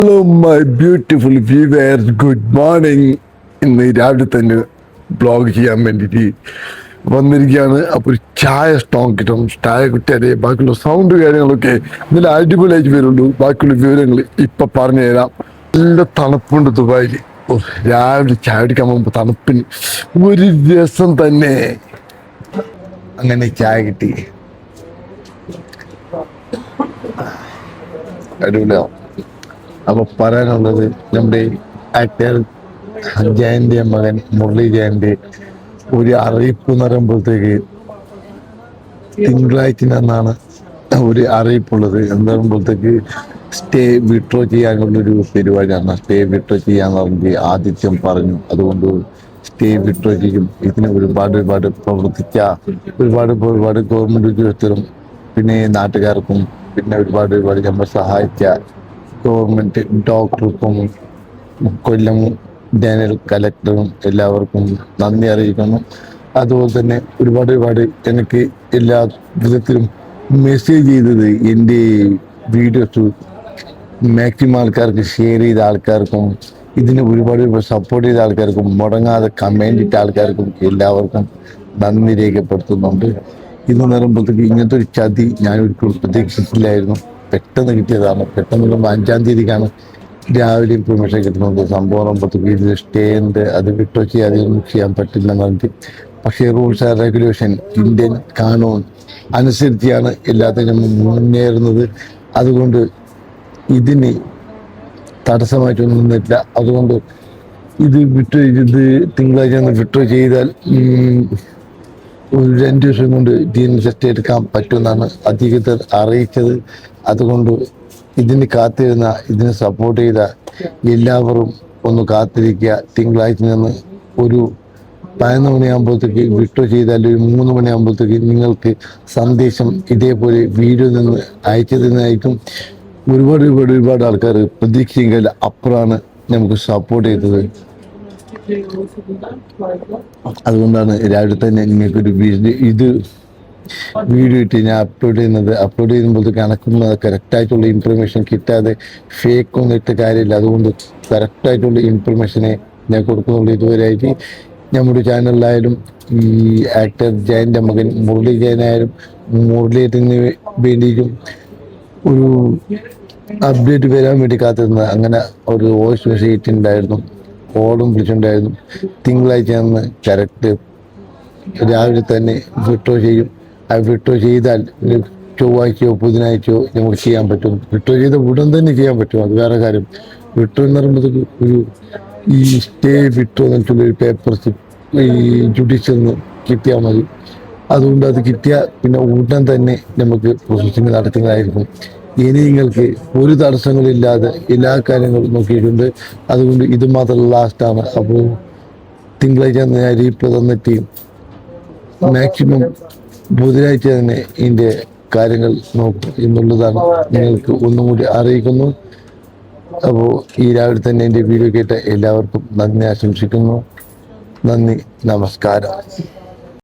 Hello my beautiful viewers, good morning. ഇന്ന് രാവിലെ തന്നെ ബ്ലോഗ് ചെയ്യാൻ വേണ്ടിയിട്ട് വന്നിരിക്കുകയാണ്. അപ്പോൾ ഒരു ചായ സ്റ്റോക്ക് കിട്ടും, ചായ കുറ്റിയാതെ ബാക്കിയുള്ള സൗണ്ട് കാര്യങ്ങളൊക്കെ ഇതിൽ അടിപൊളിയായിട്ട് വരുള്ളൂ. ബാക്കിയുള്ള വിവരങ്ങൾ ഇപ്പം പറഞ്ഞു തരാം. നല്ല തണുപ്പുണ്ട് ദുബായിൽ. രാവിലെ ചായ കുടിക്കാൻ പോകുമ്പോൾ തണുപ്പിന് ഒരു രസം തന്നെ. അങ്ങനെ ചായ കിട്ടി, അടിപൊളിയാവും. അപ്പൊ പറയാനുള്ളത്, നമ്മുടെ ആക്ടർ ജയന്റെ മകൻ മുരളി ജയന്റെ ഒരു അറിയിപ്പ് എന്ന് പറയുമ്പോഴത്തേക്ക് തിങ്കളാഴ്ച എന്നാണ് ഒരു അറിയിപ്പുള്ളത്. എന്ന് പറയുമ്പോഴത്തേക്ക് സ്റ്റേ വിഡ്രോ ചെയ്യാനുള്ളൊരു പരിപാടിയാണ്. സ്റ്റേ വിഡ്രോ ചെയ്യാന്ന് പറഞ്ഞ് ആദിത്യം പറഞ്ഞു. അതുകൊണ്ട് സ്റ്റേ വിഡ്രോ ചെയ്യും. ഇതിന് ഒരുപാട് പ്രവർത്തിച്ച ഒരുപാട് ഗവൺമെന്റ് ഉദ്യോഗസ്ഥരും പിന്നെ നാട്ടുകാർക്കും പിന്നെ ഒരുപാട് നമ്മൾ സഹായിച്ച ഗവൺമെന്റ് ഡോക്ടർക്കും കൊല്ലം ജനറൽ കലക്ടറും എല്ലാവർക്കും നന്ദി അറിയിക്കുന്നു. അതുപോലെ തന്നെ ഒരുപാട് എനിക്ക് എല്ലാ വിധത്തിലും മെസ്സേജ് ചെയ്തത് എൻ്റെ വീഡിയോസ് മാക്സിമം ആൾക്കാർക്ക് ഷെയർ ചെയ്ത ആൾക്കാർക്കും ഇതിന് ഒരുപാട് സപ്പോർട്ട് ചെയ്ത ആൾക്കാർക്കും മുടങ്ങാതെ കമൻ്റ് ഇട്ട ആൾക്കാർക്കും എല്ലാവർക്കും നന്ദി രേഖപ്പെടുത്തുന്നുണ്ട്. ഇന്ന് പറയുമ്പോഴത്തേക്ക് ഇങ്ങനത്തെ ഒരു ചതി ഞാൻ ഒരിക്കലും പ്രതീക്ഷിച്ചില്ലായിരുന്നു. പെട്ടെന്ന് കിട്ടിയതാണ്. പെട്ടെന്ന് 5-ാം തീയതിക്കാണ് രാവിലെ ഇൻഫർമേഷൻ കിട്ടുന്നത്. സംഭവം പറയുമ്പോഴത്തേക്ക് ഇത് സ്റ്റേ ഉണ്ട്, അത് വിട്ടോ ചെയ്യാതെ ഒന്നും ചെയ്യാൻ പറ്റില്ലെന്ന് പറഞ്ഞിട്ട്. പക്ഷേ rules and regulation Indian Kanoon അനുസരിച്ചാണ് എല്ലാത്തിനും മുന്നേറുന്നത്. അതുകൊണ്ട് ഇതിന് തടസ്സമായിട്ടൊന്നുമില്ല. അതുകൊണ്ട് ഇത് തിങ്കളാഴ്ച വിട്ടോ ചെയ്താൽ ഒരു 2 ദിവസം കൊണ്ട് ഇതിന് ടെസ്റ്റ് എടുക്കാൻ പറ്റുമെന്നാണ് അധികൃതർ അറിയിച്ചത്. അതുകൊണ്ട് ഇതിന് കാത്തിരുന്ന, ഇതിനെ സപ്പോർട്ട് ചെയ്ത എല്ലാവരും ഒന്ന് കാത്തിരിക്കുക. തിങ്കളാഴ്ച നിന്ന് ഒരു 11 മണിയാകുമ്പോഴത്തേക്ക് വിട്ടോ ചെയ്താൽ ഒരു 3 മണിയാകുമ്പോഴത്തേക്ക് നിങ്ങൾക്ക് സന്ദേശം ഇതേപോലെ വീഡിയോ നിന്ന് അയച്ചതിനായിരിക്കും. ഒരുപാട് ആൾക്കാർ പ്രതീക്ഷയെങ്കിൽ അപ്പുറമാണ് നമുക്ക് സപ്പോർട്ട് ചെയ്തത്. അതുകൊണ്ടാണ് രാവിലെ തന്നെ നിങ്ങൾക്കൊരു വീഡിയോ ഇട്ട് ഞാൻ അപ്ലോഡ് ചെയ്യുമ്പോഴത്തേക്ക് കണക്കുന്ന കറക്റ്റായിട്ടുള്ള ഇൻഫർമേഷൻ കിട്ടാതെ ഫേക്ക് ഒന്നും ഇട്ട കാര്യമില്ല. അതുകൊണ്ട് കറക്റ്റായിട്ടുള്ള ഇൻഫർമേഷനെ ഞാൻ കൊടുക്കുന്നുള്ളൂ. ഇതുവരെയായിട്ട് നമ്മുടെ ചാനലിലായാലും ഈ ആക്ടർ ജയൻ്റെ മകൻ മുരളി ജയനായാലും മുരളിയേറ്റിന് വേണ്ടിയിട്ടും ഒരു അപ്ഡേറ്റ് വരാൻ വേണ്ടി കാത്തിരുന്നത്. അങ്ങനെ ഒരു വോയിസ് മെസ്സേജ് ഇട്ടുണ്ടായിരുന്നു, കോളും വിളിച്ചിട്ടുണ്ടായിരുന്നു. തിങ്കളാഴ്ച അന്ന് കറക്റ്റ് രാവിലെ തന്നെ വിട്ടോ ചെയ്യും. ആ വിട്ടോ ചെയ്താൽ ചൊവ്വാഴ്ചയോ ബുധനാഴ്ചയോ നമുക്ക് ചെയ്യാൻ പറ്റും. വിട്ടോ ചെയ്ത ഉടൻ തന്നെ ചെയ്യാൻ പറ്റും. അത് വേറെ കാര്യം. വിട്ടോ എന്ന് പറയുമ്പോഴത്തേക്ക് ഈ സ്റ്റേ വിട്ടോ എന്ന് വെച്ചുള്ളൊരു പേപ്പർസ് ഈ ജുഡീഷ്യലിന് കിട്ടിയാൽ മതി. അതുകൊണ്ട് അത് കിട്ടിയാൽ പിന്നെ ഉടൻ തന്നെ നമുക്ക് പ്രോസസ്സിങ് നടത്തുന്നതായിരിക്കും. ഇനി നിങ്ങൾക്ക് ഒരു തടസ്സങ്ങളില്ലാതെ എല്ലാ കാര്യങ്ങളും നോക്കിയിട്ടുണ്ട്. അതുകൊണ്ട് ഇത് മാത്രം ലാസ്റ്റാണ്. അപ്പോൾ തിങ്കളാഴ്ച അറിയിപ്പ് തന്നിട്ട് മാക്സിമം ബുധനാഴ്ച തന്നെ ഇതിൻ്റെ കാര്യങ്ങൾ നോക്കും എന്നുള്ളതാണ് നിങ്ങൾക്ക് ഒന്നും കൂടി അറിയിക്കുന്നു. അപ്പോൾ ഈ രാവിലെ തന്നെ എൻ്റെ വീഡിയോ കേട്ട എല്ലാവർക്കും നന്ദി ആശംസിക്കുന്നു. നന്ദി, നമസ്കാരം.